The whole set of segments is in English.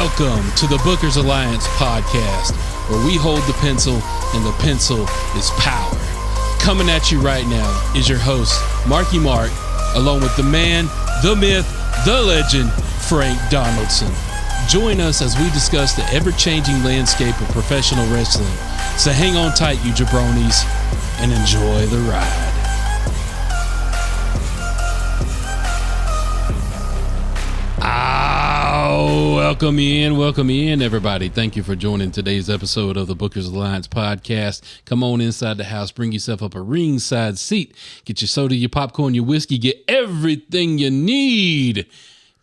Welcome to the Bookers Alliance podcast, where we hold the pencil and the pencil is power. Coming at you right now is your host, Marky Mark, along with the man, the myth, the legend, Frank Donaldson. Join us as we discuss the ever-changing landscape of professional wrestling. So hang on tight, you jabronis, and enjoy the ride. Welcome in, everybody. Thank you for joining today's episode of the Bookers Alliance podcast. Come on inside the house, bring yourself up a ringside seat, get your soda, your popcorn, your whiskey, get everything you need,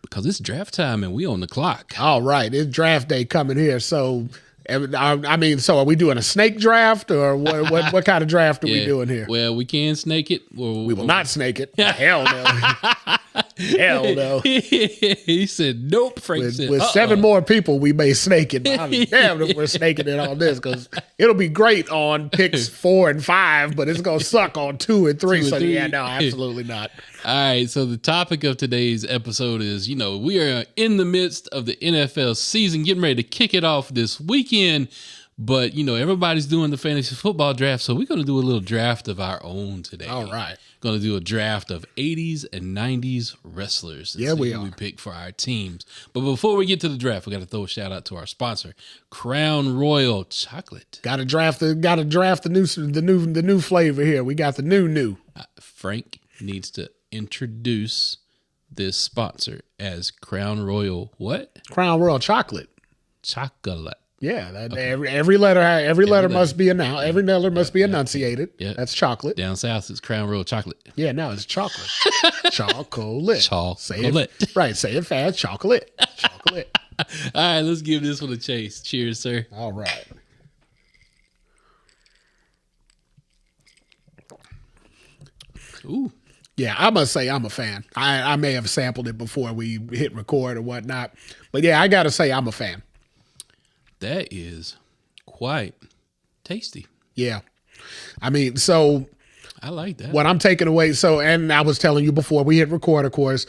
because it's draft time and we on the clock. All right, it's draft day coming here. So, so are we doing a snake draft, or what kind of draft are we doing here? Well, we can snake it. We will not snake it. Hell no. Hell no. He said nope. Frank said, with 7 more people, we may snake it. I'm damned if we're snaking it on this, because it'll be great on picks 4 and 5, but it's gonna suck on 2 and 3. So yeah, no, absolutely not. All right, so the topic of today's episode is, we are in the midst of the NFL season, getting ready to kick it off this weekend. But, everybody's doing the fantasy football draft, so we're going to do a little draft of our own today. All right. Going to do a draft of 80s and 90s wrestlers. Yeah, we are. We pick for our teams. But before we get to the draft, we got to throw a shout out to our sponsor, Crown Royal Chocolate. Got to draft the new flavor here. We got the new. Frank needs to introduce this sponsor as Crown Royal what? Crown Royal Chocolate. Chocolate. Yeah, every letter must be announced. Every letter must be enunciated. Yeah. That's chocolate. Down south, it's Crown Royal Chocolate. Yeah, no, it's chocolate. Chocolate. Chocolate. Say it fast. Chocolate. Chocolate. All right, let's give this one a chase. Cheers, sir. All right. Ooh. Yeah, I must say I'm a fan. I may have sampled it before we hit record or whatnot, but yeah, I got to say I'm a fan. That is quite tasty. Yeah. So I like that. What I'm taking away, and I was telling you before we hit record, of course,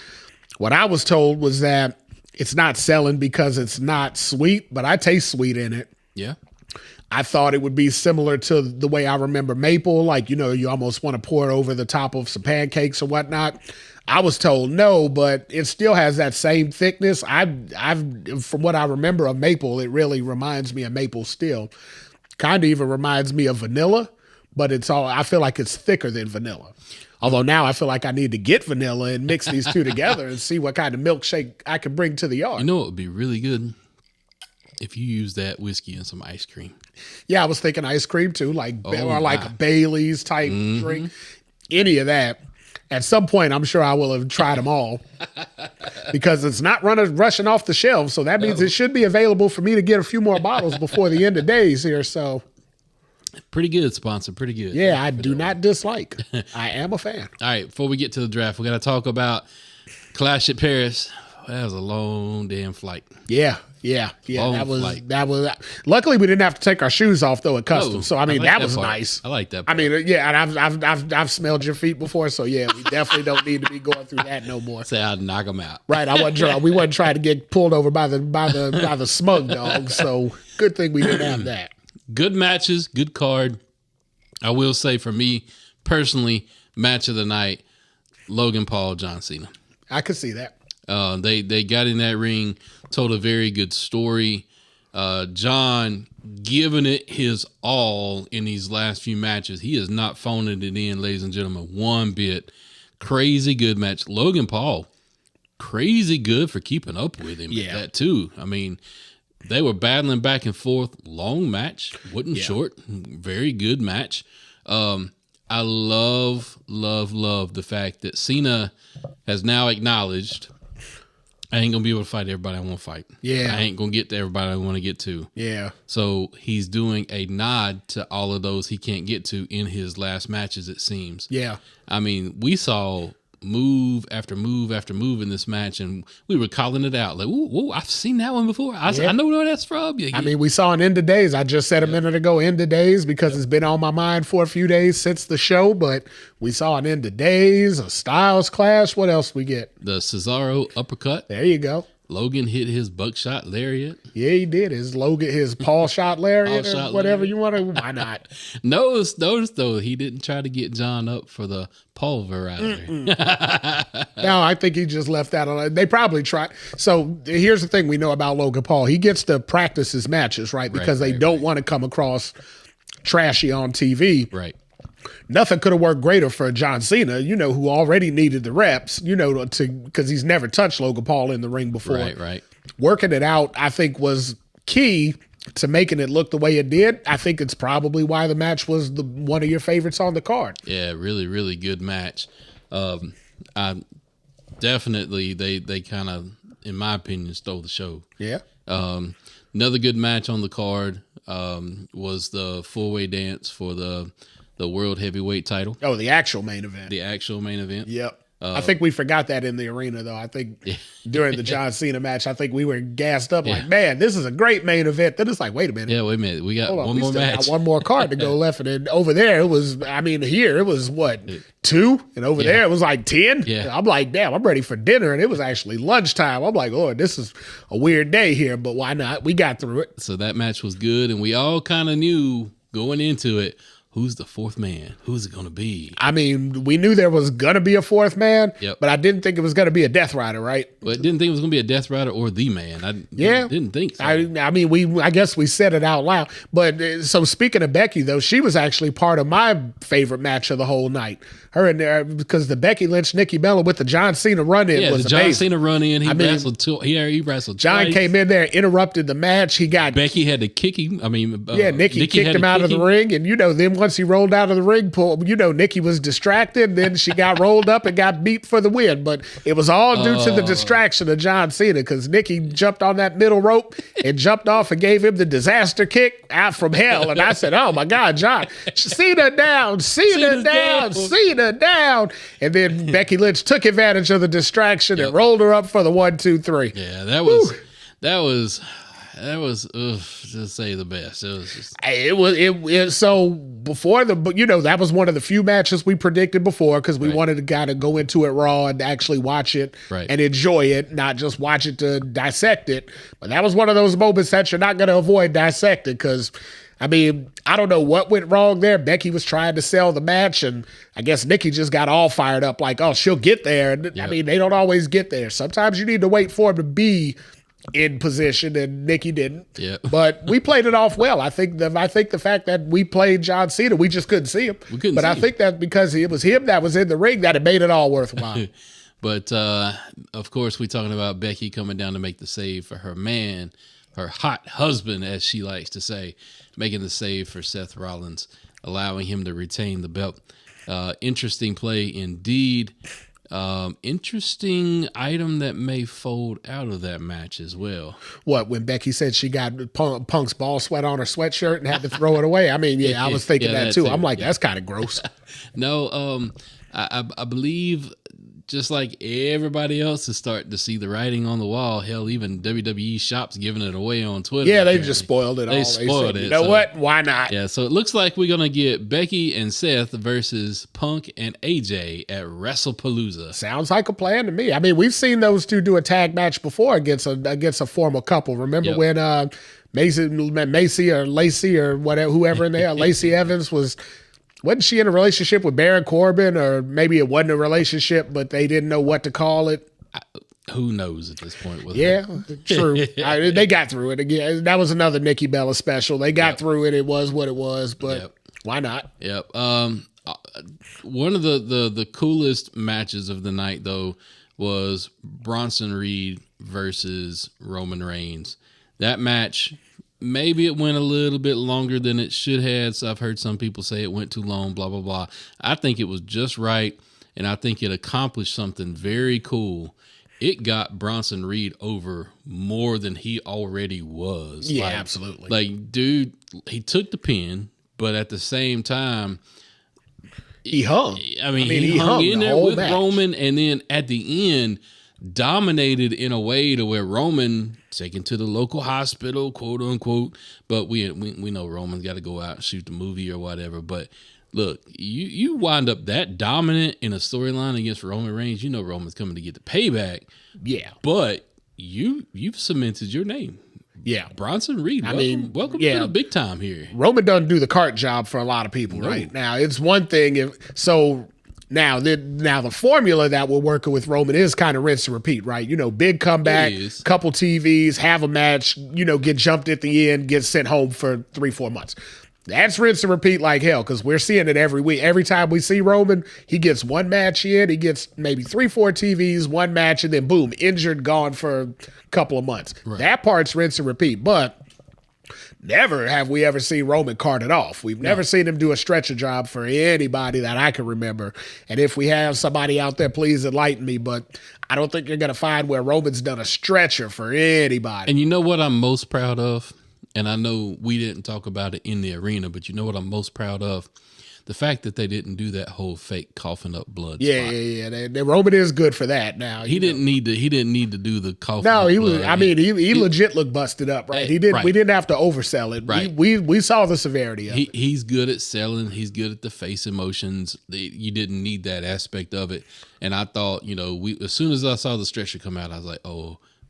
what I was told was that it's not selling because it's not sweet, but I taste sweet in it. Yeah. I thought it would be similar to the way I remember maple, like, you almost want to pour it over the top of some pancakes or whatnot. I was told no, but it still has that same thickness. From what I remember of maple, it really reminds me of maple still. Kind of even reminds me of vanilla, but I feel like it's thicker than vanilla. Although now I feel like I need to get vanilla and mix these two together and see what kind of milkshake I can bring to the yard. You know what would be really good? If you use that whiskey and some ice cream. Yeah, I was thinking ice cream too, a Bailey's type drink, any of that. At some point, I'm sure I will have tried them all because it's not rushing off the shelves. So that means it should be available for me to get a few more bottles before the end of days here. So pretty good, sponsor. Pretty good. Yeah, I do not dislike. I am a fan. All right, before we get to the draft, we got to talk about Clash at Paris. That was a long damn flight. Yeah. That was. Luckily, we didn't have to take our shoes off though at customs. So that was nice. I like that part. And I've smelled your feet before, so yeah, we definitely don't need to be going through that no more. Say I'd knock them out. Right. We wasn't trying to get pulled over by the smug dog. So good thing we didn't have that. Good matches, good card. I will say for me personally, match of the night, Logan Paul, John Cena. I could see that. They got in that ring, told a very good story. John giving it his all in these last few matches. He is not phoning it in, ladies and gentlemen, one bit. Crazy good match. Logan Paul, crazy good for keeping up with him at that too. They were battling back and forth. Long match, wasn't short. Very good match. I love the fact that Cena has now acknowledged, I ain't going to be able to fight everybody I want to fight. Yeah. I ain't going to get to everybody I want to get to. Yeah. So he's doing a nod to all of those he can't get to in his last matches, it seems. Yeah. We saw move after move after move in this match, and we were calling it out. Like, ooh, I've seen that one before. I know where that's from. I mean, we saw an End of Days. I just said a minute ago, End of Days, because it's been on my mind for a few days since the show, but we saw an End of Days, a Styles Clash. What else we get? The Cesaro uppercut. There you go. Logan hit his buckshot lariat. Yeah, he did. His Paul shot lariat Paul or shot whatever lariat. you want to. Why not? Notice though, he didn't try to get John up for the pulverizer. No, I think he just left that alone. They probably tried. So here's the thing we know about Logan Paul. He gets to practice his matches, right? Because they don't want to come across trashy on TV. Right. Nothing could have worked greater for John Cena, who already needed the reps, because he's never touched Logan Paul in the ring before. Right. Working it out, I think, was key to making it look the way it did. I think it's probably why the match was one of your favorites on the card. Yeah, really, really good match. I definitely they kind of, in my opinion, stole the show. Yeah. Another good match on the card was the 4-way dance for the World Heavyweight title. Oh, the actual main event. The actual main event. Yep. I think we forgot that in the arena, though. I think during the John Cena match, I think we were gassed up like, man, this is a great main event. Then it's like, wait a minute. Yeah, wait a minute. We got Hold on, one we more still match. got one more card to go left. And then over there, it was, here it was what, 2? And over there, it was like 10. Yeah. I'm like, damn, I'm ready for dinner. And it was actually lunchtime. I'm like, oh, this is a weird day here, but why not? We got through it. So that match was good, and we all kind of knew going into it, who's the fourth man? Who's it going to be? We knew there was going to be a fourth man, Yep. but I didn't think it was going to be a Death Rider, right? But didn't think it was going to be a Death Rider or the man. I didn't think so. I guess we said it out loud. But so speaking of Becky, though, she was actually part of my favorite match of the whole night. Her and there, because the Becky Lynch, Nikki Bella with the John Cena run in was the John amazing. Cena run in. He wrestled. John twice. came in there, interrupted the match. He got Becky had to kick him. Nikki kicked had him to out of kick the ring, and then once he rolled out of the ring, Nikki was distracted. Then she got rolled up and got beat for the win. But it was all due to the distraction of John Cena, because Nikki jumped on that middle rope and jumped off and gave him the disaster kick out from hell. And I said, "Oh my God, John, Cena down, Cena down." And then Becky Lynch took advantage of the distraction and rolled her up for the 1, 2, 3. Yeah, that was to say the best. It was just So before that was one of the few matches we predicted before, because we wanted to kind of go into it raw and actually watch it and enjoy it, not just watch it to dissect it. But that was one of those moments that you're not going to avoid dissecting, because I don't know what went wrong there. Becky was trying to sell the match, and I guess Nikki just got all fired up like, oh, she'll get there. And they don't always get there. Sometimes you need to wait for him to be in position, and Nikki didn't. Yeah. But we played it off well. I think the fact that we played John Cena, we just couldn't see him. I think that because it was him that was in the ring, that it made it all worthwhile. But of course, we're talking about Becky coming down to make the save for her man, her hot husband, as she likes to say, making the save for Seth Rollins, allowing him to retain the belt. Interesting play indeed. Interesting item that may fold out of that match as well. What, when Becky said she got Punk's ball sweat on her sweatshirt and had to throw it away? I was thinking that too. I'm like, that's kind of gross. No, I believe, just like everybody else is starting to see the writing on the wall. Hell, even WWE shops giving it away on Twitter. Yeah, they just spoiled it all. They spoiled it. You know what? Why not? Yeah, so it looks like we're going to get Becky and Seth versus Punk and AJ at WrestlePalooza. Sounds like a plan to me. We've seen those two do a tag match before against a former couple. Remember when Macy or Lacey or whatever, whoever in there, Lacey Evans wasn't she in a relationship with Baron Corbin, or maybe it wasn't a relationship, but they didn't know what to call it? Who knows at this point? True. They got through it again. That was another Nikki Bella special. They got through it. It was what it was, but why not? Yep. One of the coolest matches of the night, though, was Bronson Reed versus Roman Reigns. That match, maybe it went a little bit longer than it should have. So I've heard some people say it went too long, blah, blah, blah. I think it was just right, and I think it accomplished something very cool. It got Bronson Reed over more than he already was. Yeah, absolutely. Like, dude, he took the pin, but at the same time, he hung. He hung in there with Roman, and then at the end, dominated in a way to where Roman taken to the local hospital, quote unquote. But we know Roman's got to go out and shoot the movie or whatever. But look, you wind up that dominant in a storyline against Roman Reigns, you know Roman's coming to get the payback. Yeah. But you've cemented your name. Yeah. Bronson Reed. Welcome yeah. to the big time here. Roman doesn't do the cart job for a lot of people right now. It's one thing now the formula that we're working with Roman is kind of rinse and repeat, right? Big comeback, couple TVs, have a match, get jumped at the end, get sent home for 3-4 months. That's rinse and repeat like hell because we're seeing it every week. Every time we see Roman, he gets one match in, he gets maybe 3-4 TVs, one match, and then boom, injured, gone for a couple of months. Right. That part's rinse and repeat, but never have we ever seen Roman carted off. We've never seen him do a stretcher job for anybody that I can remember. And if we have somebody out there, please enlighten me, but I don't think you're going to find where Roman's done a stretcher for anybody. And you know what I'm most proud of? And I know we didn't talk about it in the arena, but you know what I'm most proud of? The fact that they didn't do that whole fake coughing up blood. Yeah, spot. yeah. Roman is good for that. Now he didn't need to. He didn't need to do the coughing. No, up he blood. was. I mean, he legit looked busted up, right? He didn't. Right. We didn't have to oversell it. Right. We saw the severity of it. He's good at selling. He's good at the face emotions. You didn't need that aspect of it. And I thought, as soon as I saw the stretcher come out, I was like,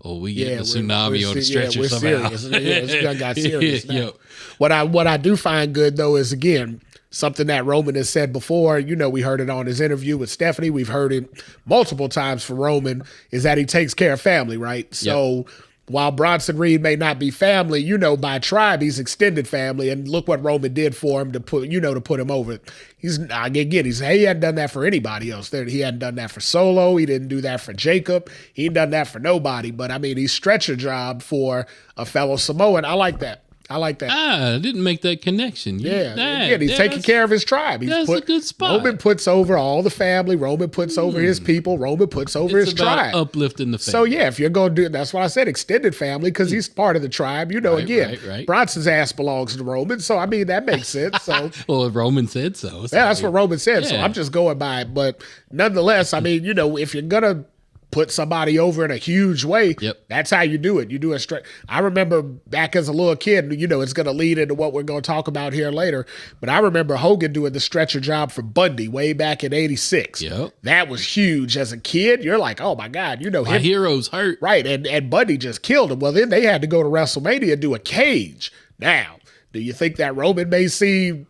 we get a tsunami on the stretcher we're somehow. Serious. It's got serious now. What I do find good though is again something that Roman has said before. We heard it on his interview with Stephanie. We've heard it multiple times from Roman is that he takes care of family, right? So while Bronson Reed may not be family, by tribe he's extended family, and look what Roman did for him to put him over. He hadn't done that for anybody else. He hadn't done that for Solo. He didn't do that for Jacob. He ain't done that for nobody. But I mean, he stretched a job for a fellow Samoan. I like that. I didn't make that connection. He's taking care of his tribe. That's a good spot. Roman puts over all the family. Roman puts over his people. Roman puts over his tribe. Uplifting the family. So if you're going to do, that's what I said, extended family, because he's part of the tribe. Right. Bronson's ass belongs to Roman. So I mean that makes sense. So well, Roman said so. That's what Roman said. So I'm just going by it. But nonetheless, I mean, if you're gonna put somebody over in a huge way, that's how you do it. You do it straight. I remember back as a little kid, it's going to lead into what we're going to talk about here later, but I remember Hogan doing the stretcher job for Bundy way back in 86. That was huge. As a kid, you're like, oh my God, my hero's hurt. Right, and Bundy just killed him. Well, then they had to go to WrestleMania and do a cage. Now, do you think that Roman may see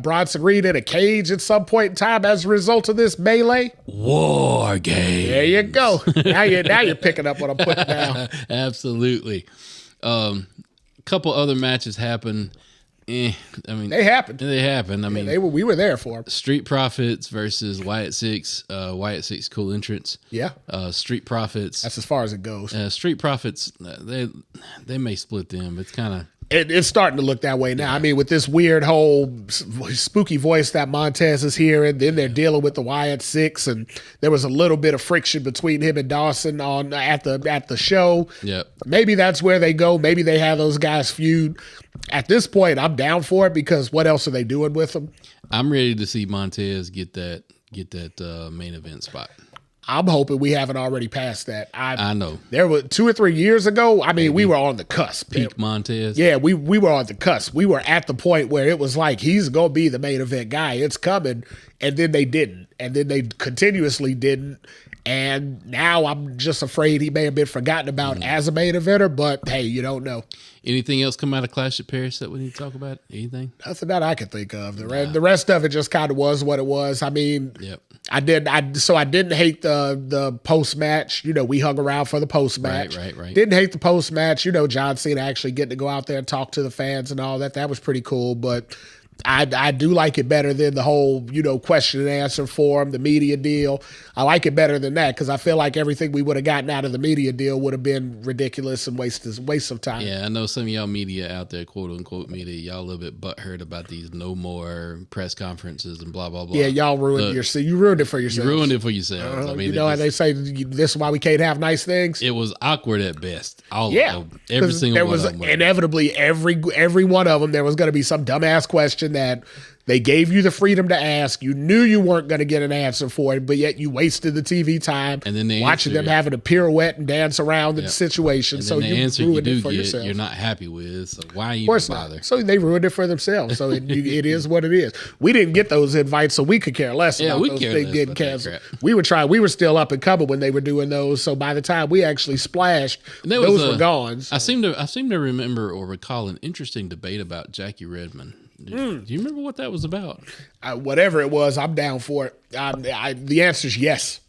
Bronson Reed in a cage at some point in time as a result of this melee? War Games. There you go. Now you're picking up what I'm putting down. Absolutely. Couple other matches happened. They happened. I mean, we were there for them. Street Profits versus Wyatt Six. Wyatt Six, cool entrance. Yeah. Street Profits. That's as far as it goes. Street Profits. They may split them. It's kind of. It's starting to look that way now. I mean, with this weird whole spooky voice that Montez is hearing, then they're dealing with the Wyatt Six, and there was a little bit of friction between him and Dawson at the show. Yep. Maybe that's where they go. Maybe they have those guys feud. At this point, I'm down for it because what else are they doing with them? I'm ready to see Montez get that main event spot. I'm hoping we haven't already passed that. I know. There were 2 or 3 years ago. I mean, we were on the cusp. Peak Montez. Yeah, we were on the cusp. We were at the point where it was like, he's going to be the main event guy. It's coming. And then they didn't. And then they continuously didn't. And now I'm just afraid he may have been forgotten about as a main eventer. But, hey, you don't know. Anything else come out of Clash at Paris that we need to talk about? Anything? Nothing that I can think of. The rest of it just kind of was what it was. I mean, I didn't hate the post match. We hung around for the post match. Right. Didn't hate the post match. John Cena actually getting to go out there and talk to the fans and all that. That was pretty cool. But I do like it better than the whole, question and answer forum, the media deal. I like it better than that because I feel like everything we would have gotten out of the media deal would have been ridiculous and waste of time. Yeah, I know some of y'all media out there, quote unquote media, y'all a little bit butthurt about these no more press conferences and blah, blah, blah. Yeah, y'all ruined you ruined it for yourselves. You ruined it for yourselves. I mean, how they say this is why we can't have nice things? It was awkward at best. Every single one of them. Inevitably, every one of them, there was going to be some dumbass question question that they gave you the freedom to ask. You knew you weren't going to get an answer for it, but yet you wasted the TV time And then they watching them having to pirouette and dance around in the situation. And So then the you answer you ruined do it for get, yourself. you're not happy with. So why Of even course bother? not. So they ruined it for themselves. So it is what it is. We didn't get those invites, so we could care less about we those care things less getting about that canceled. crap. We were still up and coming when they were doing those. So by the time we actually splashed, There those was were gone. So. I seem to remember or recall an interesting debate about Jackie Redmond. Do you remember what that was about? Whatever it was, I'm down for it. The answer is yes.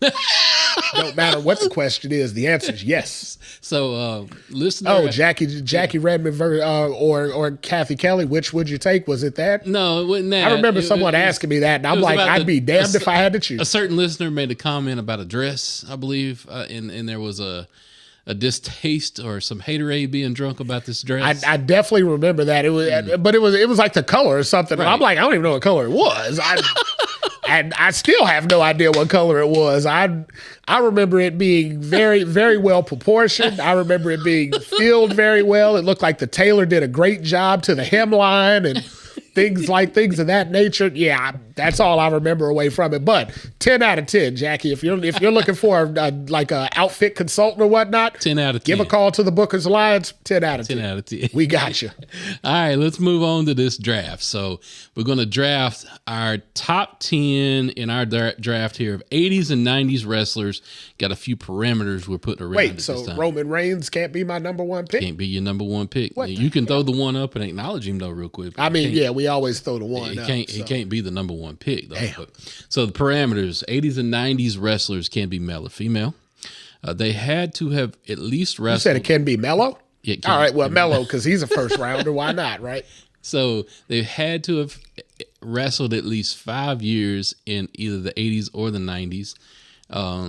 Don't matter what the question is. The answer is yes. So, listener. Oh, Jackie Redmond or Kathy Kelly. Which would you take? Was it that? No, it wasn't that. I remember someone asking me that, and I'm was like, about I'd be damned if I had to A choose. certain listener made a comment about a dress, I believe, and there was a distaste or some haterade being drunk about this dress. I definitely remember that. It was, but it was like the color or something. And I'm Right. like, I don't even know what color it was. And I still have no idea what color it was. I remember it being very, very well proportioned. I remember it being filled very well. It looked like the tailor did a great job to the hemline and things of that nature. Yeah, that's all I remember away from it. But 10 out of 10, Jackie. If you're looking for a outfit consultant or whatnot, 10 out of 10. give a call to the Bookers Alliance. 10 out of 10. 10 out of 10. We got you. All right, let's move on to this draft. So we're going to draft our top 10 in our draft here of 80s and 90s wrestlers. Got a few parameters we're putting around it Wait, this so time. Roman Reigns can't be my number one pick? Can't be your number one pick. What You can throw the one up and acknowledge him though real quick. I mean, yeah, we always throw the one He up. can't. so. He can't be the number one pick though. Damn. So the parameters: 80s and 90s wrestlers can be male or female. They had to have at least You wrestled. said it can be Mello? Yeah, it can. All right, well, Mello, because he's a first rounder. Why not, right? So they had to have wrestled at least 5 years in either the 80s or the 90s.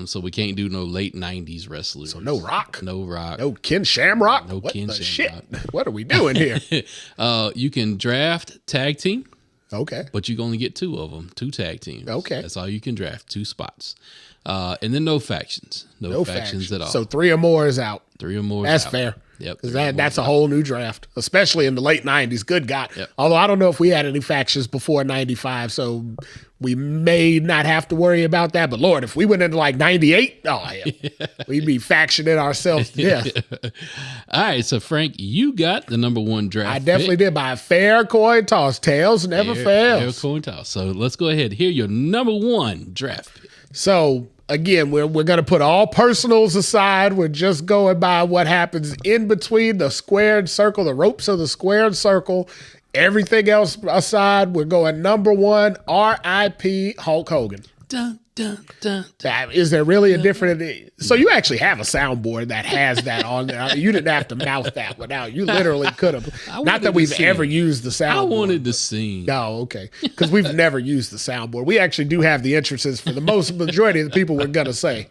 So we can't do no late 90s wrestlers. So no Rock? No Rock. No Ken Shamrock? No what Ken the Shamrock. shit? What are we doing here? You can draft tag team, Okay. but you can only get 2 of them, 2 tag teams. Okay. That's all you can draft, 2 spots. And then no factions. No factions at all. So 3 or more is out. 3 or more. is That's out. fair. Yep. Because 3 or more that's is a out. whole new draft, especially in the late 90s. Good God. Yep. Although I don't know if we had any factions before 95, so we may not have to worry about that. But Lord, if we went into like 98, oh, hell, we'd be factioning ourselves to death. All right. So, Frank, you got the number 1 draft. I definitely did by a fair coin toss. Tails never fails. Coin toss. So, let's go ahead. Here, your number 1 draft pick. So again, we're going to put all personals aside. We're just going by what happens in between the squared circle, the ropes of the squared circle. Everything else aside, we're going number 1, R.I.P. Hulk Hogan. Dun, dun, dun, dun. Is there really a different? So you actually have a soundboard that has that on there. You didn't have to mouth that one out. You literally could have. Not wanted that we've to sing. ever used the soundboard. I wanted to sing. No, okay. Because we've never used the soundboard. We actually do have the entrances for the majority of the people we're going to say.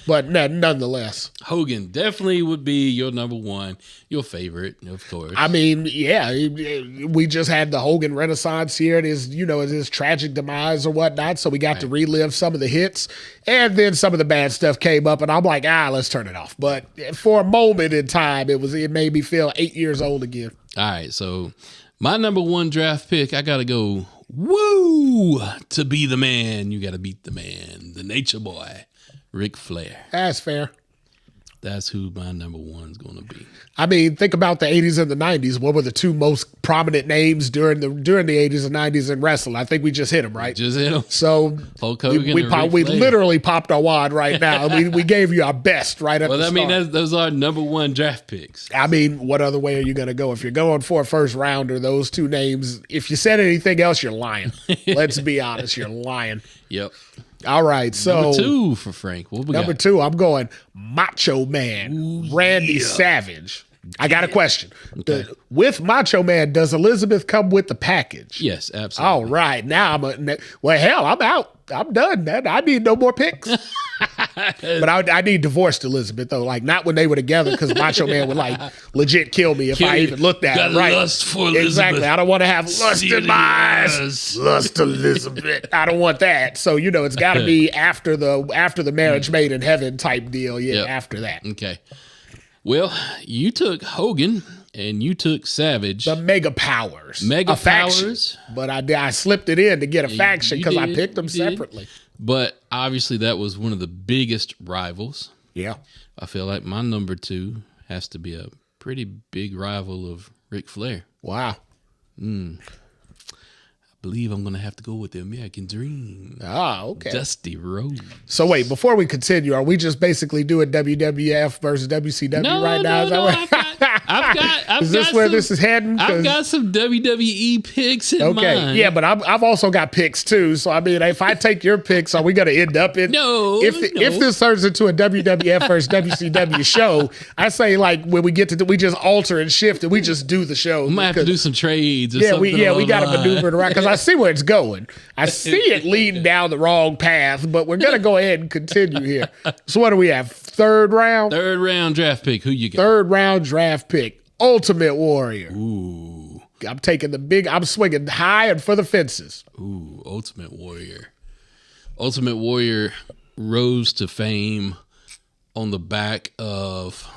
But nonetheless. Hogan definitely would be your number 1, your favorite, of course. I mean, yeah, we just had the Hogan Renaissance here. It is, his tragic demise or whatnot. So we got to relive some of the hits. And then some of the bad stuff came up. And I'm like, let's turn it off. But for a moment in time, it made me feel 8 years old again. All right. So my number 1 draft pick, I got to go, woo, to be the man. You got to beat the man, the nature boy, Ric Flair. That's fair. That's who my number 1's going to be. I mean, think about the 80s and the 90s. What were the 2 most prominent names during the 80s and 90s in wrestling? I think we just hit them, right? Just hit him. So Hulk Hogan we and Ric Flair. literally popped our wad right now. we gave you our best right at the Well, I start. mean, those are number 1 draft picks. I mean, what other way are you going to go? If you're going for a first rounder, those 2 names, if you said anything else, you're lying. Let's be honest, you're lying. Yep. All right, so Number 2 for Frank. What we number got? 2, I'm going Macho Man, Randy Savage. I got a question. With Macho Man, does Elizabeth come with the package? Yes, absolutely. All right, now I'm out. I'm done, man. I need no more picks. But I need divorced Elizabeth, though. Like, not when they were together, because Macho Man would, like, legit kill me if I even looked at Got him. Right. lust for Elizabeth. Exactly. I don't want to have lust in my eyes. Yes. Lust Elizabeth. I don't want that. So, it's got to be after the marriage made in heaven type deal. Yeah, Yep. after that. Okay. Well, you took Hogan, and you took Savage. The Mega Powers. Mega a faction. Powers. But I slipped it in to get a faction you because I did, picked them you did. separately. But obviously, that was one of the biggest rivals. Yeah. I feel like my number 2 has to be a pretty big rival of Ric Flair. Wow. I believe I'm going to have to go with the American Dream. Ah, okay. Dusty Rhodes. So wait, before we continue, are we just basically doing WWF versus WCW right now? Is that what- I've is this got where some, this is heading? I've 'Cause- got some WWE picks in mind. Yeah, but I've also got picks too. So I mean, if I take your picks, are we going to end up in? No, If this turns into a WWF versus WCW show, I say like when we get to we just alter and shift and we just do the show. We might have to do some trades. Or Yeah, something we got to along the maneuver it around because I see where it's going. I see it leading down the wrong path, but we're gonna go ahead and continue here. So what do we have? Third round. Third round draft pick. Who you got? Third round draft pick. Ultimate Warrior. Ooh, I'm taking I'm swinging high and for the fences. ooh, Ultimate Warrior. Ultimate Warrior rose to fame on the back of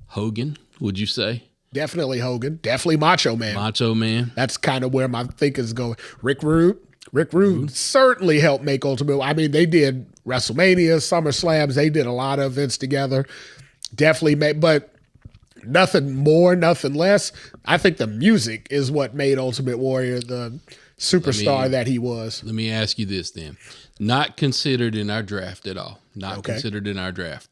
Hogan. Would you say Definitely Hogan. Definitely Macho Man. Macho Man? That's kind of where my thinking's going. Rick Rude certainly helped make Ultimate. I mean, they did WrestleMania, SummerSlams. They did a lot of events together. Definitely made, but nothing more, nothing less. I think the music is what made Ultimate Warrior the superstar that he was. Let me ask you this then. Not considered in our draft at all. Not considered in our draft.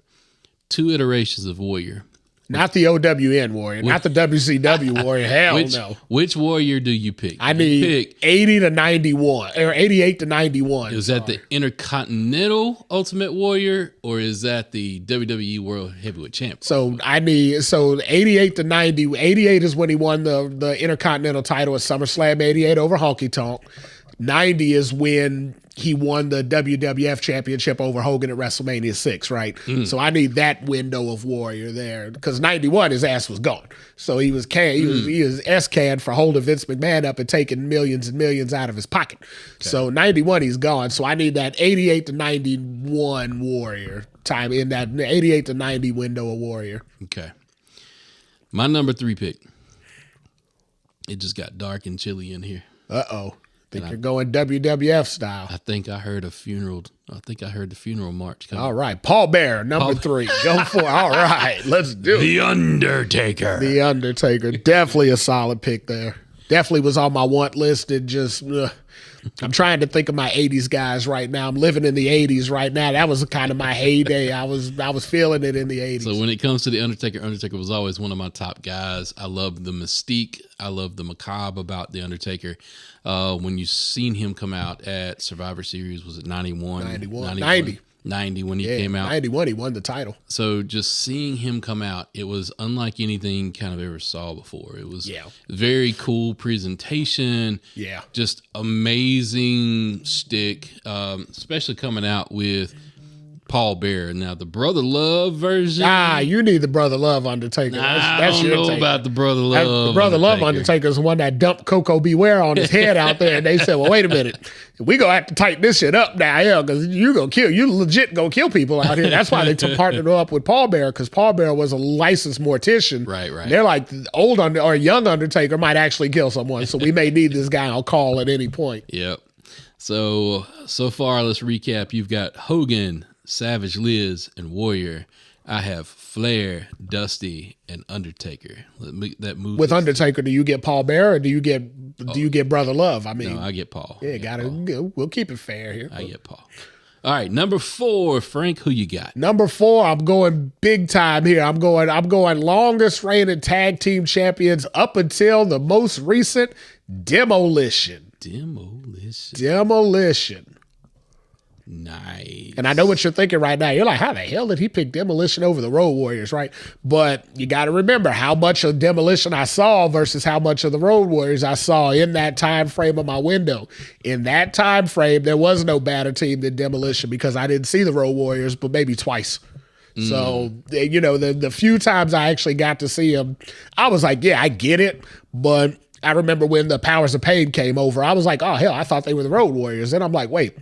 2 iterations of Warrior. Not the OWN Warrior, not the WCW Warrior. Hell no. Which Warrior do you pick? I need 80 to 91 or 88 to 91. Is that the Intercontinental Ultimate Warrior or is that the WWE World Heavyweight Champ? So 88 to 90. 88 is when he won the Intercontinental title at SummerSlam 88 over Honky Tonk. 90 is when he won the WWF Championship over Hogan at WrestleMania 6, right? So I need that window of Warrior there because 91 his ass was gone. So he was he was S-canned for holding Vince McMahon up and taking millions and millions out of his pocket. So 91 he's gone. So I need that 88 to 91 Warrior time in that 88 to 90 window of Warrior. Okay. My number 3 pick. It just got dark and chilly in here. Uh-oh. Think you're going WWF style. I think I heard the funeral march coming. All right. Paul Bearer, number 3. Go for it. All right. Let's do it. The Undertaker. The Undertaker. Definitely a solid pick there. Definitely was on my want list. And just, I'm trying to think of my 80s guys right now. I'm living in the 80s right now. That was kind of my heyday. I was feeling it in the 80s. So when it comes to the Undertaker, Undertaker was always one of my top guys. I love the mystique. I love the macabre about the Undertaker. When you seen him come out at Survivor Series, was it 91? 90 when he came out. 91, he won the title. So just seeing him come out, it was unlike anything kind of ever saw before. It was very cool presentation. Yeah. Just amazing stick, especially coming out with Paul Bearer. Now, the Brother Love version. You need the Brother Love Undertaker. I don't know about the Brother Love. The Brother Love Undertaker is the one that dumped Coco Beware on his head out there, and they said, "Well, wait a minute, we gonna have to tighten this shit up now, because you legit gonna kill people out here." That's why they partnered up with Paul Bearer, because Paul Bearer was a licensed mortician. Right. They're like or young Undertaker might actually kill someone, so we may need this guy on call at any point. Yep. So far, let's recap. You've got Hogan, Savage, Liz, and Warrior. I have Flair, Dusty, and Undertaker. That move with Undertaker. Do you get Paul Bearer or do you get Brother Love? I mean, no, I get Paul. We'll keep it fair here. I get Paul. All right, number 4, Frank. Who you got? Number 4, I'm going big time here. I'm going longest reigning tag team champions up until the most recent Demolition. Nice. And I know what you're thinking right now. You're like, how the hell did he pick Demolition over the Road Warriors, right? But you got to remember how much of Demolition I saw versus how much of the Road Warriors I saw in that time frame of my window. In that time frame, there was no better team than Demolition because I didn't see the Road Warriors, but maybe twice. So, the few times I actually got to see them, I was like, yeah, I get it. But I remember when the Powers of Pain came over, I was like, oh, hell, I thought they were the Road Warriors. And I'm like, wait.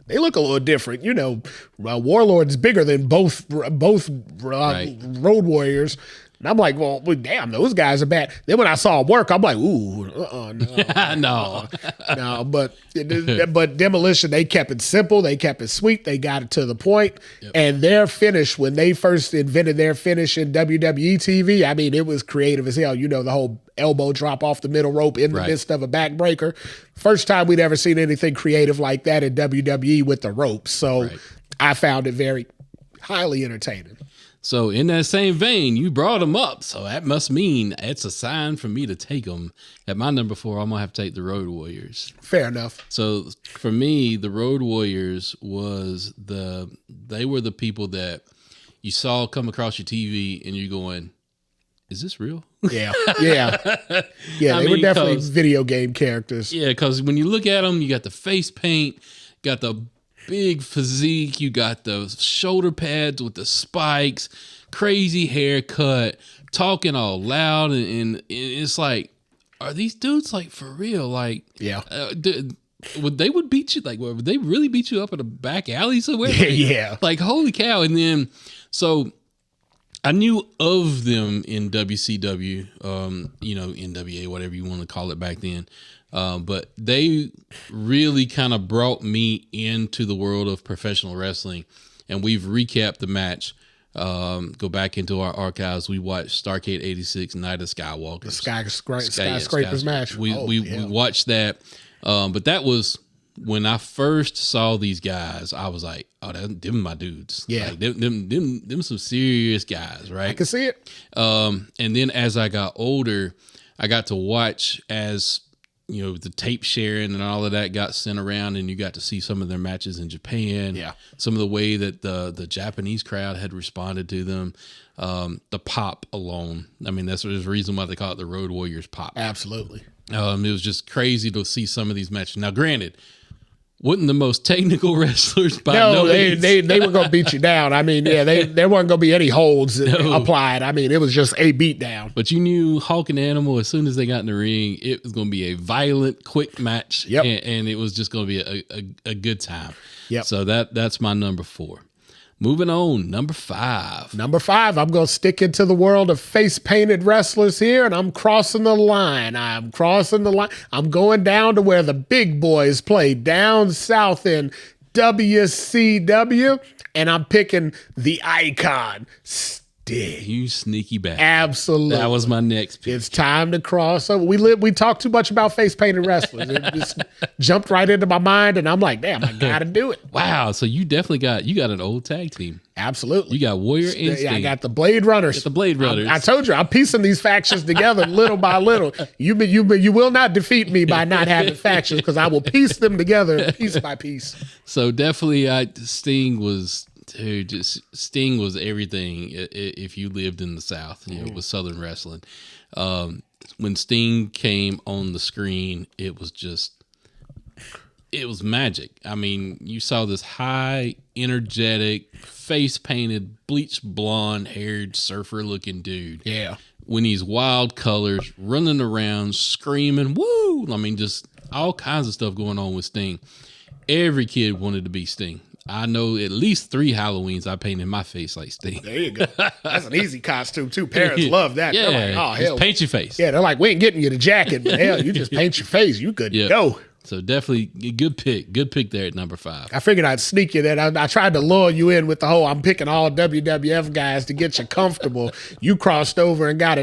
They look a little different. Warlord's bigger than both Road Warriors. And I'm like, well, damn, those guys are bad. Then when I saw him work, I'm like, ooh, No. no. But Demolition, they kept it simple. They kept it sweet. They got it to the point. And their finish, when they first invented their finish in WWE TV, I mean, it was creative as hell. You know, the whole elbow drop off the middle rope in the midst of a backbreaker. First time we'd ever seen anything creative like that in WWE with the ropes. So I found it very highly entertaining. So in that same vein, you brought them up. So that must mean it's a sign for me to take them. At my number 4, I'm going to have to take the Road Warriors. Fair enough. So for me, the Road Warriors they were the people that you saw come across your TV and you're going, is this real? Yeah. They were definitely video game characters. Yeah, because when you look at them, you got the face paint, got the big physique, you got the shoulder pads with the spikes, crazy haircut, talking all loud, and it's like, are these dudes like for real? Like, would they beat you? Like, would they really beat you up in a back alley somewhere? Like, like, holy cow! And then so I knew of them in WCW, NWA, whatever you want to call it back then. But they really kind of brought me into the world of professional wrestling, and we've recapped the match. Go back into our archives. We watched Starrcade '86, Night of Skywalker, the skyscrapers match. We watched that, but that was when I first saw these guys. I was like, "Oh, them my dudes." Yeah, like, them some serious guys, right? I can see it. And then as I got older, I got to watch as the tape sharing and all of that got sent around, and you got to see some of their matches in Japan. Yeah. Some of the way that the Japanese crowd had responded to them. The pop alone. I mean, that's the reason why they call it the Road Warriors pop. Absolutely. It was just crazy to see some of these matches. Now, granted, wasn't the most technical wrestlers by no means. they were going to beat you down. I mean, there weren't going to be any holds applied. I mean, it was just a beat down. But you knew Hulk and Animal, as soon as they got in the ring, it was going to be a violent, quick match. Yep. And it was just going to be a good time. Yep. So that's my number 4. Moving on, number 5. Number 5, I'm going to stick into the world of face-painted wrestlers here, and I'm crossing the line. I'm going down to where the big boys play, down south in WCW, and I'm picking the Icon, Sting. You sneaky bastard. Absolutely. That was my next pick. It's time to cross over. We talk too much about face-painted wrestlers. It just jumped right into my mind, and I'm like, damn, I got to do it. Wow. So you definitely got an old tag team. Absolutely. You got Warrior and Sting. Yeah, I got the Blade Runners. The Blade Runners. I told you, I'm piecing these factions together little by little. You will not defeat me by not having factions, because I will piece them together piece by piece. So definitely, Sting was everything. If you lived in the South, with Southern wrestling. When Sting came on the screen, it was magic. I mean, you saw this high, energetic, face-painted, bleached blonde-haired surfer-looking dude. Yeah. When these wild colors, running around, screaming, woo! I mean, just all kinds of stuff going on with Sting. Every kid wanted to be Sting. I know at least 3 Halloweens I painted my face like Sting. There you go. That's an easy costume, too. Parents love that. Yeah. They're like, oh, hell. Just paint your face. Yeah, they're like, we ain't getting you the jacket, but hell, you just paint your face. You good to go. So definitely a good pick. Good pick there at number 5. I figured I'd sneak you there. I tried to lure you in with the whole I'm picking all WWF guys to get you comfortable. You crossed over and got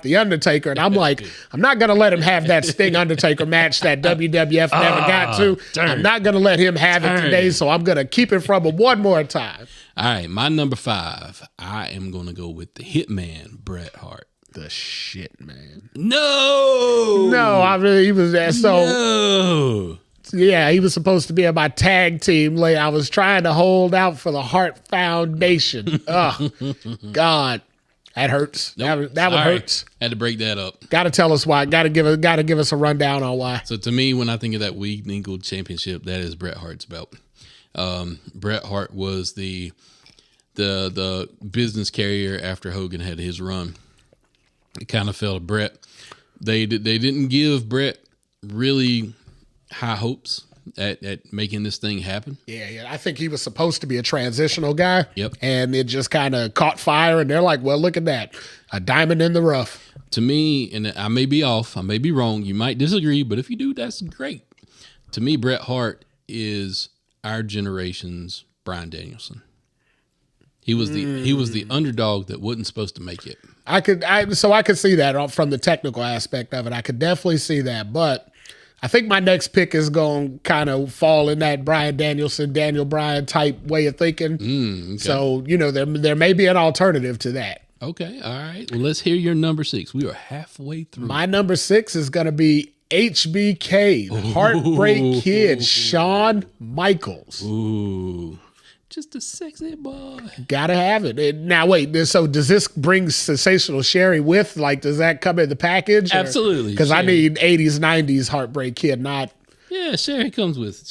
the Undertaker, and I'm like, I'm not going to let him have that Sting Undertaker match that WWF never got to. I'm not going to let him have it today, so I'm going to keep it from him one more time. All right, my number 5, I am going to go with the Hitman, Bret Hart. The shit, man. No, I really, he was there. So, no. Yeah, he was supposed to be on my tag team. I was trying to hold out for the Hart Foundation. Oh, God, that hurts. Nope. That one hurts. Had to break that up. Got to tell us why. Got to give us a rundown on why. So to me, when I think of that Weed Eagle Championship, that is Bret Hart's belt. Bret Hart was the business carrier after Hogan had his run. It kind of fell to Bret. They didn't give Bret really high hopes. at making this thing happen. Yeah. I think he was supposed to be a transitional guy. Yep. And it just kind of caught fire, and they're like, well, look at that. A diamond in the rough. To me, and I may be off, I may be wrong, you might disagree, but if you do, that's great. To me, Bret Hart is our generation's Bryan Danielson. He was the underdog that wasn't supposed to make it. I could see that from the technical aspect of it. I could definitely see that, but I think my next pick is going to kind of fall in that Bryan Danielson, Daniel Bryan type way of thinking. Okay. So, there may be an alternative to that. Okay, all right. Well, let's hear your number 6. We are halfway through. My number 6 is going to be HBK, the Heartbreak Kid, Shawn Michaels. Ooh. Just a sexy boy. Gotta have it. Now, wait. So, does this bring Sensational Sherry with? Like, does that come in the package? Absolutely. Because I need 80s, 90s Heartbreak Kid, not. Yeah, Sherry comes with.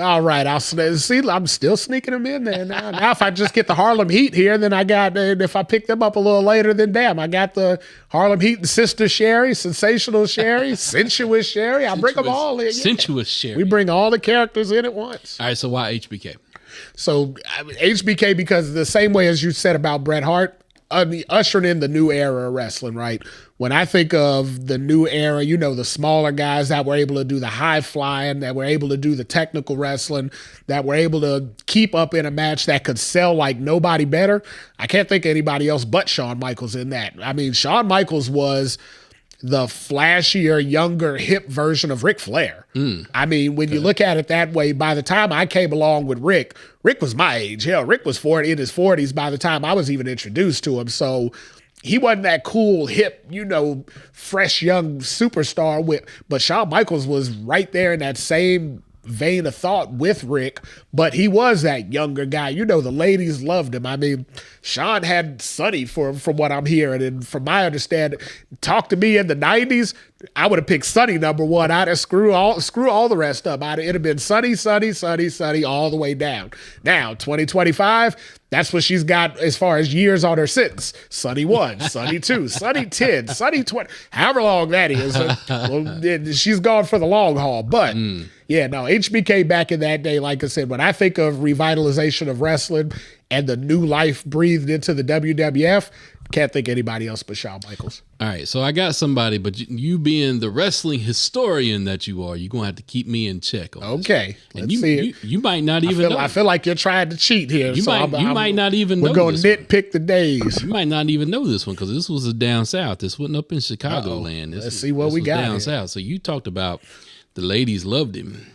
All right. I'm still sneaking them in there now. Now, if I just get the Harlem Heat here, then if I pick them up a little later, then damn, I got the Harlem Heat and Sister Sherry, Sensational Sherry, Sensuous Sherry. I bring them all in. Yeah. Sensuous Sherry. We bring all the characters in at once. All right. So why HBK? So HBK, because the same way as you said about Bret Hart, ushering in the new era of wrestling, right? When I think of the new era, the smaller guys that were able to do the high flying, that were able to do the technical wrestling, that were able to keep up in a match that could sell like nobody better. I can't think of anybody else but Shawn Michaels in that. I mean, Shawn Michaels was the flashier, younger, hip version of Ric Flair. I mean, when you look at it that way, by the time I came along with Rick was my age. Hell, Rick was in his 40s by the time I was even introduced to him. So he wasn't that cool, hip, fresh, young superstar. But Shawn Michaels was right there in that same vein of thought with Rick, but he was that younger guy. The ladies loved him. I mean, Shawn had Sonny from what I'm hearing, and from my understanding, talk to me in the 90s, I would have picked Sonny number 1. I'd have screw all the rest up. It'd have been Sonny all the way down. Now, 2025, that's what she's got as far as years on her sentence. Sonny 1, Sonny 2, Sonny 10, Sonny 20, however long that is. Well, she's gone for the long haul. But yeah, no, HBK back in that day, like I said, when I think of revitalization of wrestling and the new life breathed into the WWF, can't think anybody else but Shawn Michaels. All right, so I got somebody, but you being the wrestling historian that you are, you're going to have to keep me in check on okay, this. let's see it. You might not even know. I feel like you're trying to cheat here. You might not even know. We're going to nitpick the days. You might not even know this one because this was a down south. This wasn't up in Chicagoland. Let's see what we got down here. south. So you talked about the ladies loved him.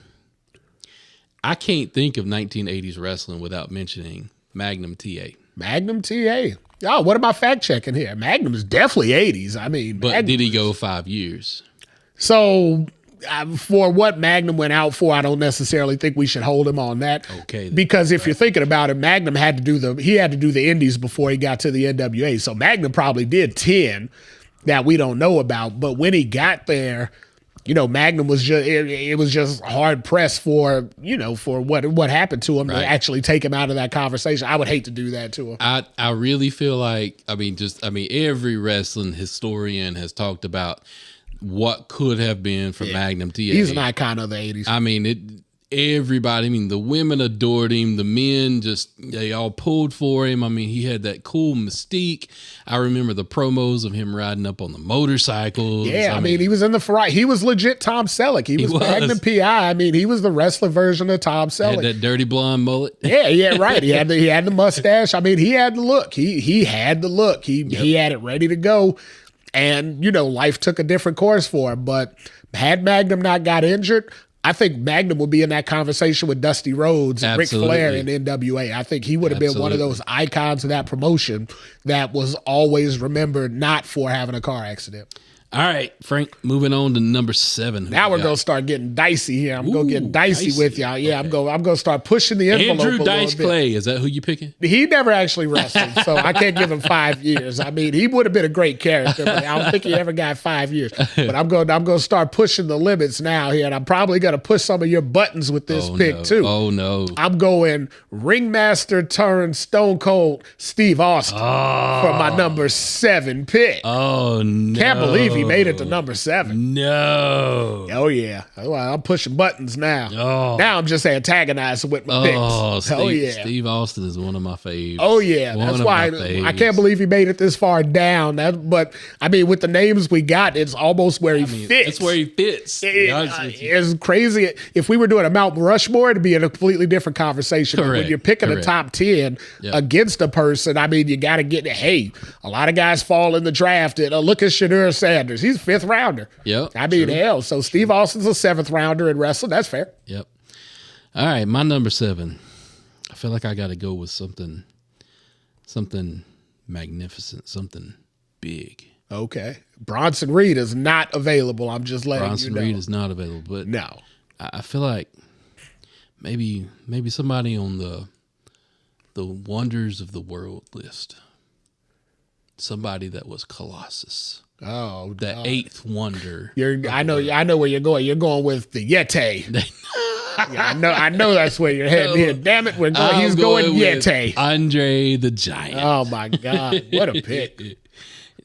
I can't think of 1980s wrestling without mentioning Magnum TA. Magnum TA. Oh, what am I fact checking here? Magnum is definitely 80s. I mean, but did he go 5 years? So for what Magnum went out for, I don't necessarily think we should hold him on that. Okay. Because if you're thinking about it, Magnum had to do the indies before he got to the NWA. So Magnum probably did 10 that we don't know about. But when he got there, Magnum was just it was just hard pressed for what happened to him to actually take him out of that conversation. I would hate to do that to him. I really feel like every wrestling historian has talked about what could have been for Magnum TA. He's an icon of the 80s. I mean, everybody, the women adored him. The men they all pulled for him. I mean, he had that cool mystique. I remember the promos of him riding up on the motorcycles. Yeah, I mean he was in the Ferrari. He was legit Tom Selleck. He was Magnum PI. I mean, he was the wrestler version of Tom Selleck. Had that dirty blonde mullet. Yeah, right. He had the mustache. I mean, he had the look. He had the look. He had it ready to go. And, life took a different course for him. But had Magnum not got injured, I think Magnum would be in that conversation with Dusty Rhodes, Ric Flair, and NWA. I think he would have been one of those icons of that promotion that was always remembered not for having a car accident. All right, Frank, moving on to number 7. Now we're going to start getting dicey here. I'm going to get dicey with y'all. Yeah, okay. I'm going to start pushing the envelope Andrew a Dice little bit. Clay, is that who you picking? He never actually wrestled, so I can't give him 5 years. I mean, he would have been a great character, but I don't think he ever got 5 years. But I'm going to start pushing the limits now here, and I'm probably going to push some of your buttons with this pick, too. Oh, no. I'm going ringmaster turned Stone Cold Steve Austin for my number 7 pick. Oh, no. Can't believe he made it to number 7. No. Oh yeah. Oh, I'm pushing buttons now. Oh. Now I'm just antagonizing with my picks. Steve Austin is one of my faves. Oh yeah. That's why I can't believe he made it this far down. But I mean, with the names we got, it's almost where he fits. That's where he fits. It's crazy. If we were doing a Mount Rushmore, it'd be a completely different conversation. Correct. When you're picking a top 10 against a person, I mean, you got to get it. Hey, a lot of guys fall in the draft. And look at Shedeur Sanders. He's a 5th rounder. Yep. I mean, hell. So Steve Austin's a 7th rounder in wrestling. That's fair. Yep. All right, my number 7. I feel like I got to go with something magnificent, something big. Okay. Bronson Reed is not available. I'm just letting Bronson you know. Reed is not available, but no. I feel like maybe somebody on the Wonders of the World list. Somebody that was Colossus. Oh, the 8th wonder. I know where you're going. You're going with the Yeti. Yeah, I know that's where you're heading here. Damn it, he's going Yeti. Andre the Giant. Oh my God, what a pick!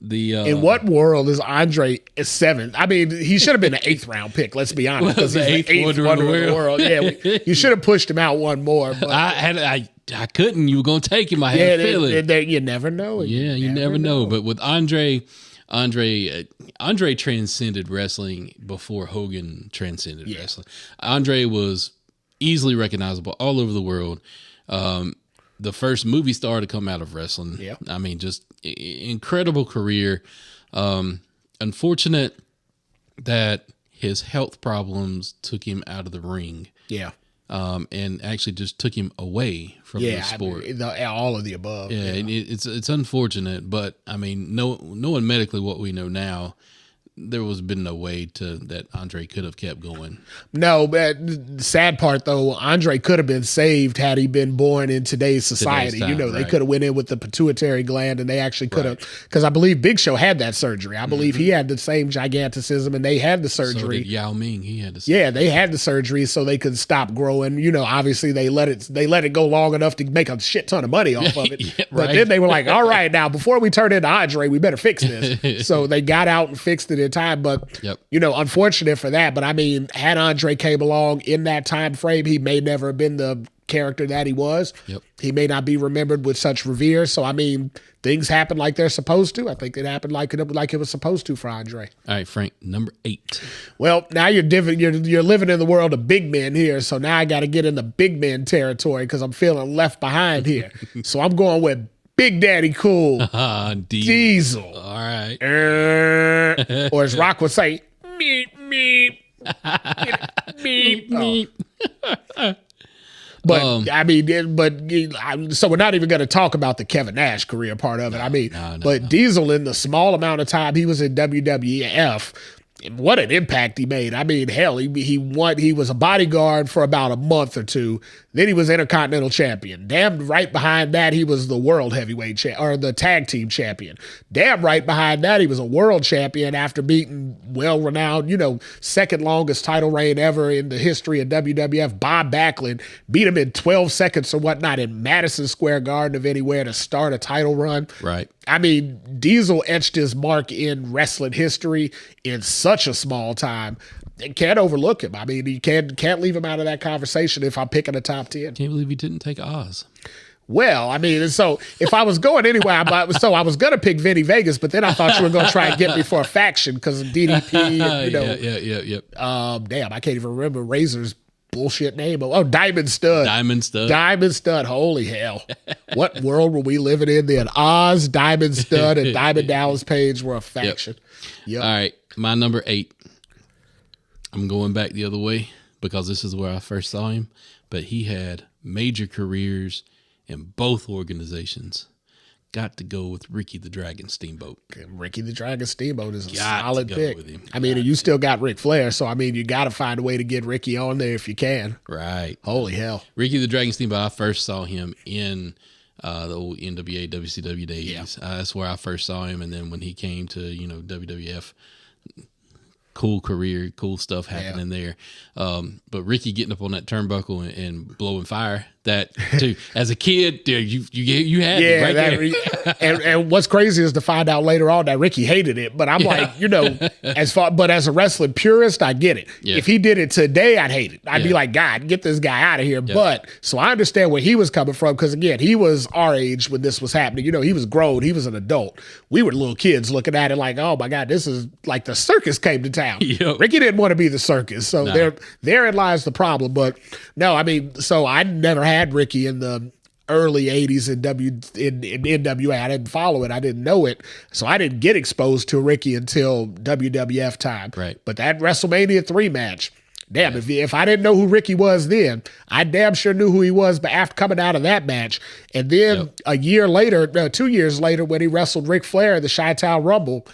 In what world is Andre 7th? I mean, he should have been an 8th round pick. Let's be honest, because he's the 8th wonder of the world. Yeah, you should have pushed him out one more. But I couldn't. You were gonna take him. I had a feeling. You never know. You never know. But with Andre transcended wrestling before Hogan transcended wrestling. Andre was easily recognizable all over the world. The first movie star to come out of wrestling. Yeah. I mean, just incredible career. Unfortunate that his health problems took him out of the ring. Yeah. And actually just took him away from the sport. All of the above. Yeah, and it's unfortunate, but I mean, knowing medically what we know now, there was been no way that Andre could have kept going. No, but the sad part though, Andre could have been saved had he been born in today's society. They could have went in with the pituitary gland, and they actually could have, because I believe Big Show had that surgery. I believe he had the same giganticism, and they had the surgery. So did Yao Ming. He had the surgery. Yeah, they had the surgery so they could stop growing. Obviously they let it go long enough to make a shit ton of money off of it. But then they were like, all right, now before we turn into Andre, we better fix this. So they got out and fixed it in time. But unfortunate for that. But I mean, had Andre came along in that time frame, he may never have been the character that he was. He may not be remembered with such revere. So I mean, things happen like they're supposed to. I think it happened like it was supposed to for Andre. All right, Frank, number 8. Well, now you're living in the world of big men here. So now I got to get in the big men territory because I'm feeling left behind here. So I'm going with Big Daddy Cool. Diesel. All right. Or as Rock would say, meep, meep. Meep, meep. But I mean, so we're not even going to talk about the Kevin Nash career part of it. Diesel, in the small amount of time he was in WWF, what an impact he made. I mean, hell, he was a bodyguard for about a month or two. Then he was Intercontinental Champion. Damn right behind that, he was the World Heavyweight or the Tag Team Champion. Damn right behind that, he was a World Champion after beating well-renowned, second longest title reign ever in the history of WWF, Bob Backlund. Beat him in 12 seconds or whatnot in Madison Square Garden of anywhere to start a title run. Right. I mean, Diesel etched his mark in wrestling history in such a small time. Can't overlook him. I mean, you can't leave him out of that conversation if I'm picking a top 10. Can't believe he didn't take Oz. Well, I mean, so if I was going anywhere, I was going to pick Vinny Vegas, but then I thought you were going to try and get me for a faction because of DDP. And, damn, I can't even remember Razor's bullshit name. Oh, Diamond Stud. Diamond Stud. Holy hell. What world were we living in then? Oz, Diamond Stud, and Diamond Dallas Page were a faction. Yep. All right. My number 8. I'm going back the other way because this is where I first saw him, but he had major careers in both organizations. Got to go with Ricky the Dragon Steamboat. Ricky the Dragon Steamboat is a solid pick. I mean, you still got Ric Flair, so I mean, you got to find a way to get Ricky on there if you can. Right. Holy hell. Ricky the Dragon Steamboat, I first saw him in the old NWA, WCW days. Yeah. That's where I first saw him, and then when he came to, WWF, cool career, cool stuff happening there. But Ricky getting up on that turnbuckle and blowing fire, that too. As a kid, dude, you had it right there. and what's crazy is to find out later on that Ricky hated it. But I'm like, but as a wrestling purist, I get it. Yeah. If he did it today, I'd hate it. I'd be like, God, get this guy out of here. Yeah. But so I understand where he was coming from, because again, he was our age when this was happening. He was grown, he was an adult. We were little kids looking at it like, oh my God, this is like the circus came to town. Yep. Ricky didn't want to be the circus, so therein lies the problem. But no, I mean, so I never had Ricky in the early 80s in NWA. I didn't follow it. I didn't know it. So I didn't get exposed to Ricky until WWF time. Right. But that WrestleMania 3 match, damn, if I didn't know who Ricky was then, I damn sure knew who he was but after coming out of that match. And then a year later, 2 years later, when he wrestled Ric Flair in the Chi-Town Rumble,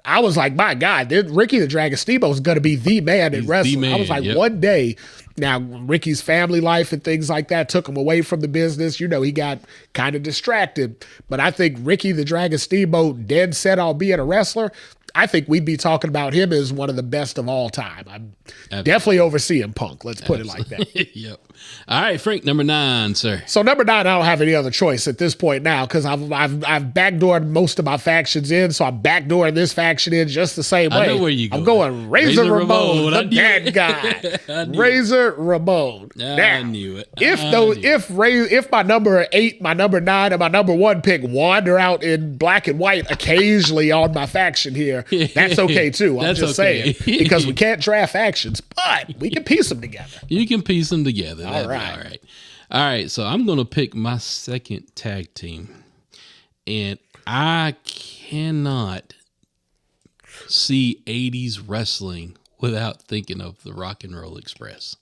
I was like, my God, Ricky the Dragon Steamboat is going to be the man in wrestling. I was like, one day. Now, Ricky's family life and things like that took him away from the business. He got kind of distracted. But I think Ricky the Dragon Steamboat, dead set on being a wrestler, I think we'd be talking about him as one of the best of all time. I'm definitely over CM Punk. Let's put it like that. Yep. All right, Frank, number 9, sir. So number 9, I don't have any other choice at this point now, because I've backdoored most of my factions in, so I'm backdooring this faction in just the same way. I know where you go. I'm going Razor Ramon, the bad guy. Razor Ramon. I knew it. If my number 8, my number 9, and my number 1 pick wander out in black and white occasionally on my faction here, that's okay too. I'm just saying, because we can't draft factions, but we can piece them together. You can piece them together. All right. All right. So I'm going to pick my second tag team, and I cannot see 80s wrestling without thinking of the Rock and Roll Express.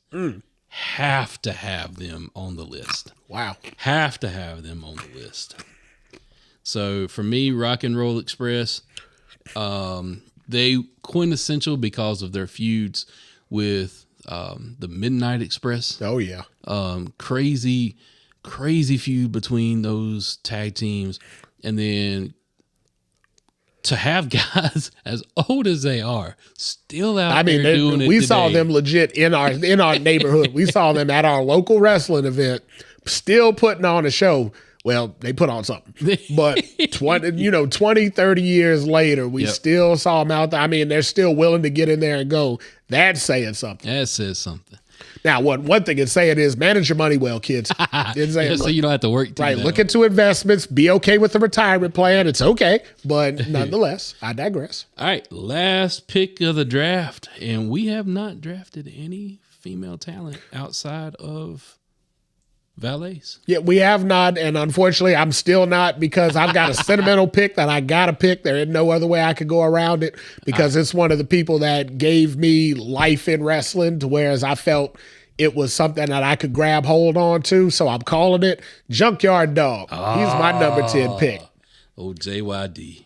Have to have them on the list. Wow. Have to have them on the list. So for me, Rock and Roll Express, they quintessential because of their feuds with the Midnight Express. Oh yeah. Crazy feud between those tag teams, and then to have guys as old as they are still out there doing it. We today. saw them legit in our neighborhood. We saw them at our local wrestling event, still putting on a show. Well, they put on something, but 20, 30 years later, we still saw them out there. I mean, they're still willing to get in there and go. That's saying something. That says something. Now, one thing it's saying is manage your money well, kids. So you don't have to work. Right. Look into investments. Be okay with the retirement plan. It's okay. But nonetheless, I digress. All right. Last pick of the draft. And we have not drafted any female talent outside of valets. Yeah, we have not, and unfortunately, I'm still not, because I've got a sentimental pick that I got to pick. There ain't no other way I could go around it, because it's one of the people that gave me life in wrestling, to whereas I felt it was something that I could grab hold on to, so I'm calling it Junkyard Dog. He's my number 10 pick. Oh, JYD.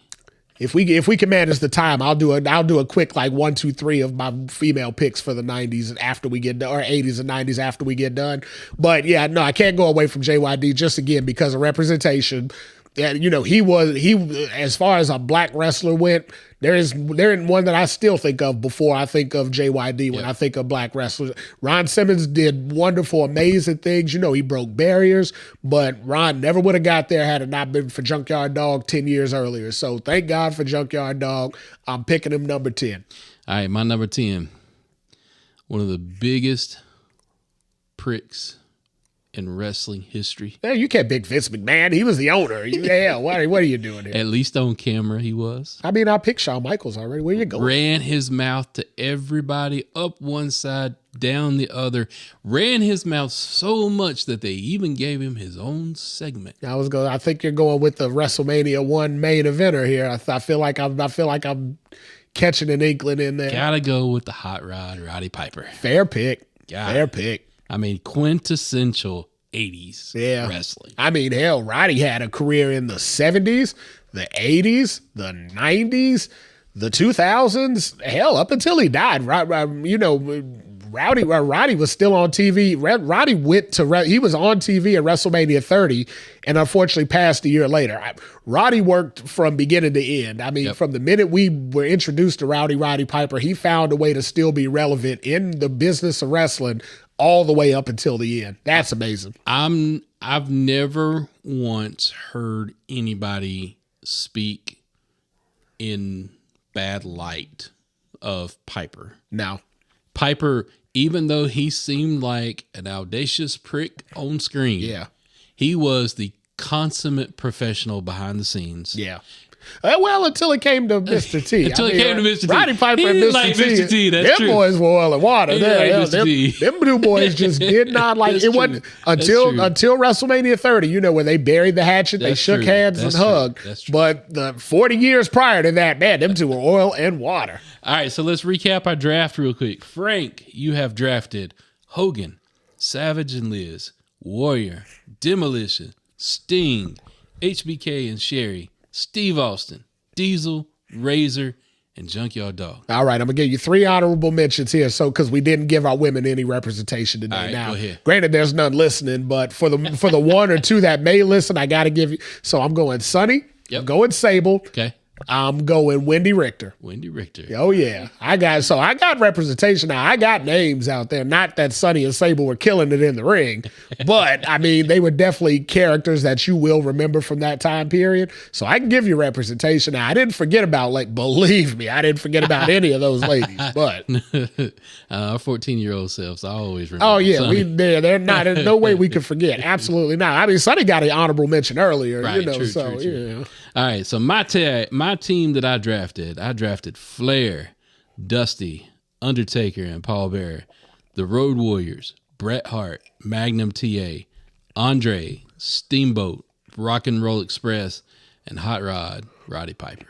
If we can manage the time, I'll do a quick 1, 2, 3 of my female picks for the 90s after we get done, or 80s and 90s after we get done. But yeah, no, I can't go away from JYD just again because of representation. Yeah, he as far as a black wrestler went, there isn't one that I still think of before I think of JYD when I think of black wrestlers. Ron Simmons did wonderful, amazing things. He broke barriers, but Ron never would have got there had it not been for Junkyard Dog 10 years earlier. So thank God for Junkyard Dog. I'm picking him number 10. All right, my number 10. One of the biggest pricks in wrestling history. Yeah, you can't pick Vince McMahon. He was the owner. What are you doing here? At least on camera, he was. I mean, I picked Shawn Michaels already. Where you going? Ran his mouth to everybody, up one side, down the other. Ran his mouth so much that they even gave him his own segment. I think you're going with the WrestleMania 1 main eventer here. I feel like I'm catching an inkling in there. Gotta go with the hot rod, Roddy Piper. Fair pick. Fair pick. I mean, quintessential 80s wrestling. I mean, hell, Roddy had a career in the 70s, the 80s, the 90s, the 2000s, hell, up until he died. Roddy was still on TV. Roddy he was on TV at WrestleMania 30 and unfortunately passed a year later. Roddy worked from beginning to end. I mean, from the minute we were introduced to Roddy Piper, he found a way to still be relevant in the business of wrestling all the way up until the end. That's amazing. I've never once heard anybody speak in bad light of Piper. No. Piper, even though he seemed like an audacious prick on screen, Yeah. he was the consummate professional behind the scenes. Yeah. Well, until it came to Mr. T. Until it came to Mr. T. Roddy Piper He and didn't Mr. like T. Mr. T, that's them true. boys were oil and water. He didn't like Mr. T. Them two boys just did not like That's it. true. Wasn't That's until true. until WrestleMania 30. You know, when they buried the hatchet, they That's shook true. hands That's and true. hugged. That's true. But the 40 years prior to that, man, them two were oil and water. All right, so let's recap our draft real quick. Frank, you have drafted Hogan, Savage and Liz, Warrior, Demolition, Sting, HBK and Sherry, Steve Austin, Diesel, Razor, and Junkyard Dog. All right, I'm gonna give you 3 honorable mentions here, so because we didn't give our women any representation today. All right, now, go ahead. granted, there's none listening, but for the 1 or 2 that may listen, I got to give you. So I'm going Sunny. Yep. I'm going Sable. Okay. I'm going Wendy Richter. Wendy Richter. Oh yeah, I got representation now. I got names out there. Not that Sonny and Sable were killing it in the ring, but I mean they were definitely characters that you will remember from that time period. So I can give you representation now. I didn't forget about believe me, I didn't forget about any of those ladies. But Our 14-year-old selves, I always remember. oh yeah, Sonny. they're not. There's no way we could forget. Absolutely not. I mean Sonny got an honorable mention earlier. Right, You know, true, so true. yeah. All right, so my team that I drafted Flair, Dusty, Undertaker, and Paul Bearer, the Road Warriors, Bret Hart, Magnum TA, Andre, Steamboat, Rock and Roll Express, and Hot Rod, Roddy Piper.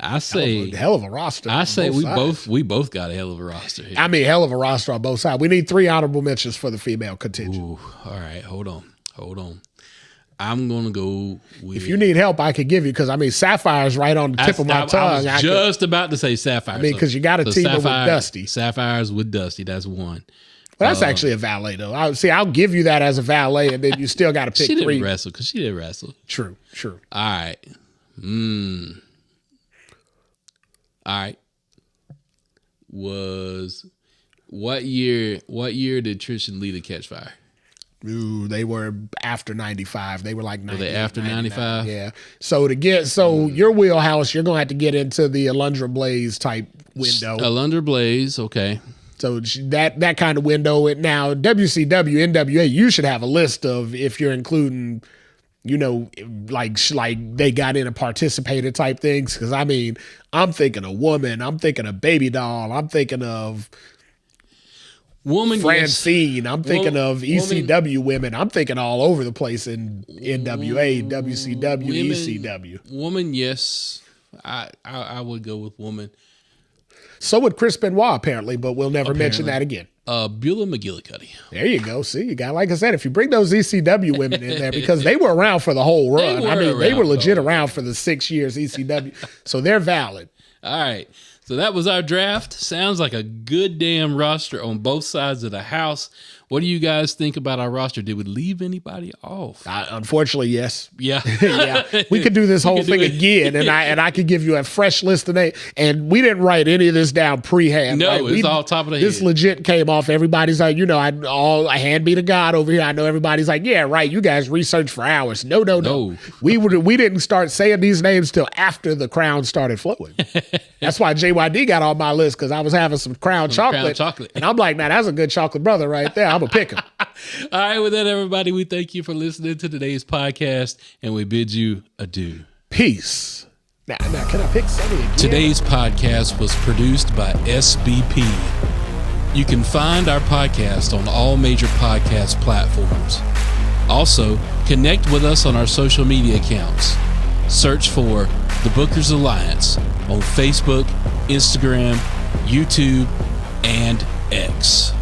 I say, Hell of a roster. I on say both we sides. both got a hell of a roster here. I mean, hell of a roster on both sides. We need 3 honorable mentions for the female contingent. Ooh, all right, hold on. I'm gonna go with. If you need help, I could give you because I mean Sapphire's right on the tip of my tongue. I was just about to say Sapphire. I mean, 'cause you gotta team up with Dusty. Sapphires with Dusty. That's one. Well, that's actually a valet though. I'll give you that as a valet, and then you still got to pick She didn't 3. wrestle because she didn't wrestle. True. All right. All right. Was what year did Trish and Lita catch fire? Ooh, they were after 95. They were like 90. they after 95? Yeah. So your wheelhouse, you're gonna have to get into the Alundra Blaze type window. Alundra Blaze, okay. So that kind of window. Now WCW, NWA, you should have a list of if you're including, you know, like they got in and participated type things. Because I mean, I'm thinking of Woman, I'm thinking of Baby Doll, I'm thinking of Woman, Francine, I'm thinking of Woman- ECW women, I'm thinking all over the place in NWA, WCW, Women- ECW. Woman, yes. I would go with Woman. So would Chris Benoit apparently, but we'll never mention that again. Beulah McGillicuddy. There you go. See, you got, like I said, if you bring those ECW women in there, because they were around for the whole run. I mean, they were legit around for the 6 years ECW. So they're valid. All right. So that was our draft. Sounds like a good damn roster on both sides of the house. What do you guys think about our roster? Did we leave anybody off? Unfortunately, yes. Yeah. Yeah, we could do this whole could do thing it. again, and I could give you a fresh list of names. And we didn't write any of this down pre-hand. No, right? it's all top of the This head. legit came off. Everybody's like, you know, I hand be to God over here. I know everybody's like, yeah, right. You guys research for hours. No. No. We didn't start saying these names till after the crown started flowing. That's why JYD got on my list because I was having some crown chocolate. And I'm like, nah, that's a good chocolate brother right there. I'm gonna pick him. All right. With that, everybody, we thank you for listening to today's podcast, and we bid you adieu. Peace. Now, can I pick Sonny again? Today's podcast was produced by SBP. You can find our podcast on all major podcast platforms. Also, connect with us on our social media accounts. Search for The Bookers Alliance on Facebook, Instagram, YouTube, and X.